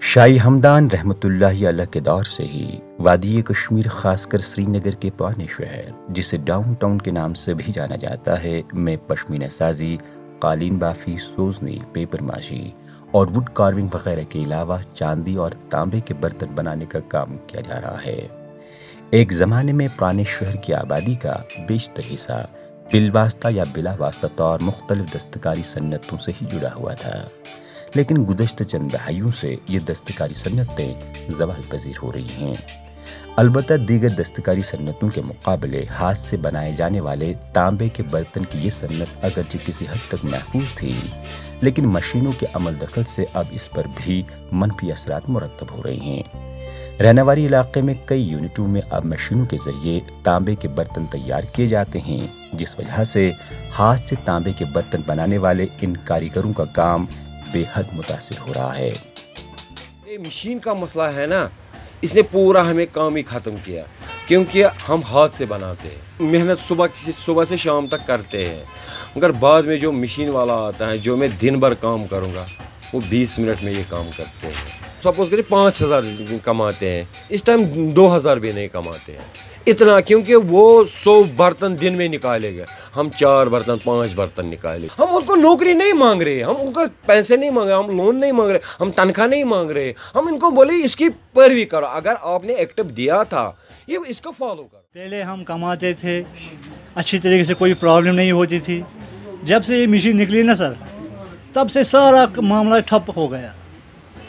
شاہی ہمدان رحمۃ اللہ علیہ کے دور سے ہی وادی کشمیر خاص کر سری نگر کے پرانے شہر جسے ڈاؤن ٹاؤن کے نام سے بھی جانا جاتا ہے میں پشمینہ سازی، قالین بافی، سوزنی، پیپر ماشی اور وڈ کارونگ وغیرہ کے علاوہ چاندی اور تانبے کے برتن بنانے کا کام کیا جا رہا ہے۔ ایک زمانے میں پرانے شہر کی آبادی کا بیشتر حصہ بالواسطہ یا بلا واسطہ طور مختلف دستکاری صنعتوں سے ہی جڑا ہوا تھا، لیکن گزشتہ چند دہائیوں سے یہ دستکاری صنعتیں زوال پذیر ہو رہی ہیں۔ البتہ دیگر دستکاری صنعتوں کے مقابلے ہاتھ سے بنائے جانے والے تانبے کے برتن کی یہ صنعت اگرچہ کسی حد تک محفوظ تھی، لیکن مشینوں کے عمل دخل سے اب اس پر بھی منفی اثرات مرتب ہو رہے ہیں۔ رہناواری علاقے میں کئی یونٹوں میں اب مشینوں کے ذریعے تانبے کے برتن تیار کیے جاتے ہیں، جس وجہ سے ہاتھ سے تانبے کے برتن بنانے والے ان کاریگروں کا کام بے حد متاثر ہو رہا ہے۔ یہ مشین کا مسئلہ ہے نا، اس نے پورا ہمیں کام ہی ختم کیا، کیونکہ ہم ہاتھ سے بناتے ہیں، محنت صبح سے شام تک کرتے ہیں، مگر بعد میں جو مشین والا آتا ہے جو میں دن بھر کام کروں گا وہ 20 منٹ میں یہ کام کرتے ہیں۔ سپوز کریں 5,000 کماتے ہیں، اس ٹائم 2,000 بھی نہیں کماتے ہیں اتنا، کیونکہ وہ 100 برتن دن میں نکالے گا، ہم 4 برتن 5 برتن نکالے گا۔ ہم ان کو نوکری نہیں مانگ رہے، ہم ان کو پیسے نہیں مانگ رہے، ہم لون نہیں مانگ رہے، ہم تنخواہ نہیں مانگ رہے، ہم ان کو بولے اس کی پیروی کرو، اگر آپ نے ایکٹو دیا تھا یہ اس کو فالو کرو۔ پہلے ہم کماتے تھے اچھی طریقے سے، کوئی پرابلم نہیں ہوتی تھی۔ جب سے یہ مشین نکلی نا سر، تب سے سارا معاملہ ٹھپ ہو گیا،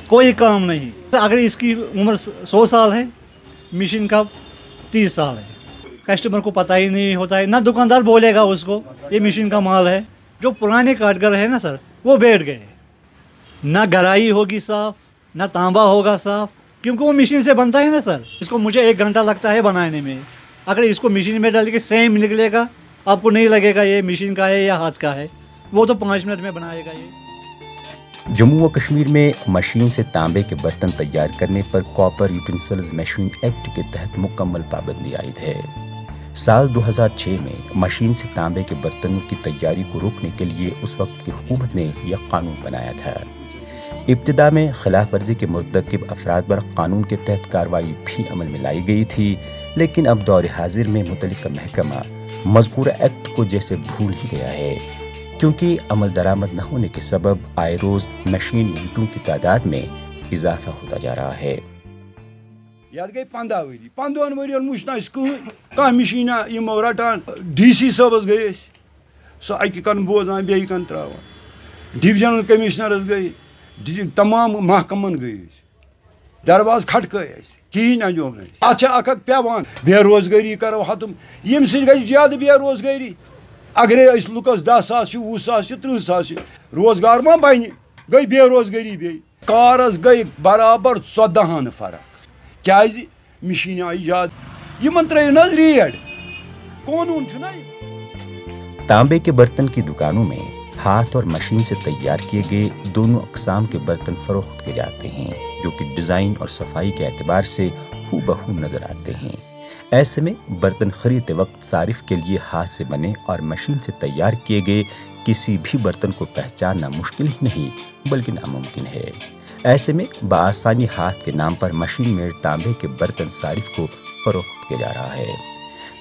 کوئی کام نہیں۔ اگر اس کی عمر 100 سال ہے، مشین کا 30 سال ہے، کسٹمر کو پتہ ہی نہیں ہوتا ہے، نہ دکاندار بولے گا اس کو یہ مشین کا مال ہے۔ جو پرانے کاریگر ہے نا سر، وہ بیٹھ گئے، نہ گہرائی ہوگی صاف، نہ تانبا ہوگا صاف، کیونکہ وہ مشین سے بنتا ہے نا سر۔ اس کو مجھے 1 گھنٹہ لگتا ہے بنانے میں، اگر اس کو مشین میں ڈال کے سیم نکلے گا، آپ کو نہیں لگے گا یہ مشین کا ہے یا ہاتھ کا ہے، وہ تو 5 منٹ میں بنائے گا یہ۔ جموں و کشمیر میں مشین سے تانبے کے برتن تیار کرنے پر کاپر یوٹینسلز مشین ایکٹ کے تحت مکمل پابندی عائد ہے۔ سال 2006 میں مشین سے تانبے کے برتنوں کی تیاری کو روکنے کے لیے اس وقت کی حکومت نے یہ قانون بنایا تھا۔ ابتدا میں خلاف ورزی کے مرتکب افراد پر قانون کے تحت کارروائی بھی عمل میں لائی گئی تھی، لیکن اب دور حاضر میں متعلقہ محکمہ مذکورہ ایکٹ کو جیسے بھول ہی گیا ہے، کیونکہ عمل درآمد نہ ہونے کے سبب آئے روز مشین یونٹوں کی تعداد میں اضافہ ہوتا جا رہا ہے۔ یاد گئی 15 ؤری 15 ؤرین وچھ نا اس کھانا مشینہ یمو رٹان ڈی سی صٲبس گئی سو اکہ کن بوزان بیٚیہِ کن تراوان، ڈویژنل کمشنرس گئی، تمام محکمن گئی، درواز کھٹکے کہین انجوم نہیں۔ اتھ اکھ پیوان بے روزگاری کرو ختم، یم سی گئی زیادہ بے روزگاری۔ اگرے اس لکس 10 ساس 20 ساس 30 ساس روزگار ما بنہ، گئی بے روزگاری بیٚیہِ۔ کارس گئی برابر 14 فرق، کیازِ مشین آئی زیادہ، یمن ترٲیِو نہ حظ ریٹ، قونوٗن چھُنہ۔ تانبے کے برتن کی دکانوں میں ہاتھ اور مشین سے تیار کیے گئے دونوں اقسام کے برتن فروخت کیے جاتے ہیں، جو کہ ڈیزائن اور صفائی کے اعتبار سے ہو بہو نظر آتے ہیں۔ ایسے میں برتن خریدتے وقت صارف کے لیے ہاتھ سے بنے اور مشین سے تیار کیے گئے کسی بھی برتن کو پہچاننا مشکل ہی نہیں بلکہ ناممکن ہے۔ ایسے میں بآسانی ہاتھ کے نام پر مشین میڈ تانبے کے برتن صارف کو فروخت کیا جا رہا ہے۔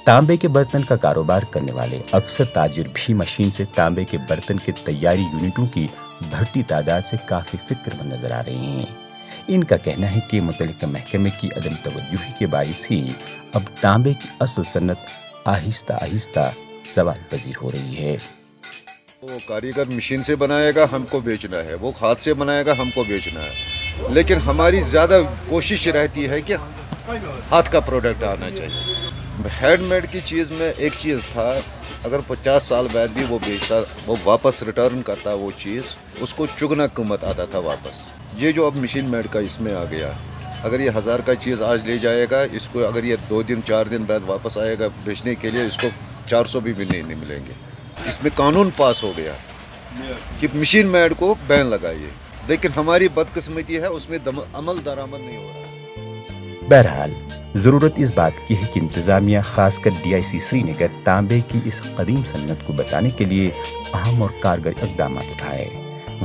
تانبے کے برتن کا کاروبار کرنے والے اکثر تاجر بھی مشین سے تانبے کے برتن کے تیاری یونٹوں کی بڑھتی تعداد سے کافی فکر مند نظر آ رہے ہیں۔ ان کا کہنا ہے کہ متعلقہ محکمے کی عدم توجہی کے باعث ہی اب تانبے کی اصل صنعت آہستہ آہستہ زوال پذیر ہو رہی ہے۔ وہ کاریگر مشین سے بنائے گا، ہم کو بیچنا ہے، وہ ہاتھ سے بنائے گا، ہم کو بیچنا ہے، لیکن ہماری زیادہ کوشش رہتی ہے کہ ہاتھ کا پروڈکٹ آنا چاہیے۔ ہینڈ میڈ کی چیز میں ایک چیز تھا، اگر 50 سال بعد بھی وہ بیچتا، وہ واپس ریٹرن کرتا وہ چیز، اس کو چگنا قیمت آتا تھا واپس۔ یہ جو اب مشین میڈ کا اس میں آ گیا، اگر یہ 1000 کا چیز آج لے جائے گا، اس کو اگر یہ 2 دن 4 دن بعد واپس آئے گا بیچنے کے لیے، اس کو 400 بھی نہیں ملیں گے۔ اس میں قانون پاس ہو گیا کہ مشین میڈ کو بین لگائیے، لیکن ہماری بدقسمتی ہے اس میں عمل درآمد نہیں ہو رہا۔ بہرحال ضرورت اس بات کی ہے کہ انتظامیہ خاص کر DIC سری نگر تانبے کی اس قدیم صنعت کو بچانے کے لیے اہم اور کارگر اقدامات اٹھائے،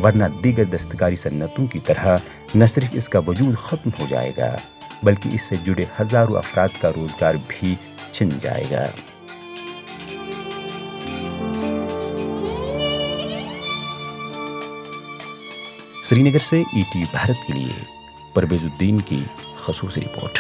ورنہ دیگر دستکاری صنعتوں کی طرح نہ صرف اس کا وجود ختم ہو جائے گا بلکہ اس سے جڑے ہزاروں افراد کا روزگار بھی چھن جائے گا۔ سری نگر سے ET بھارت کے لیے پرویز الدین کی خصوصی رپورٹ۔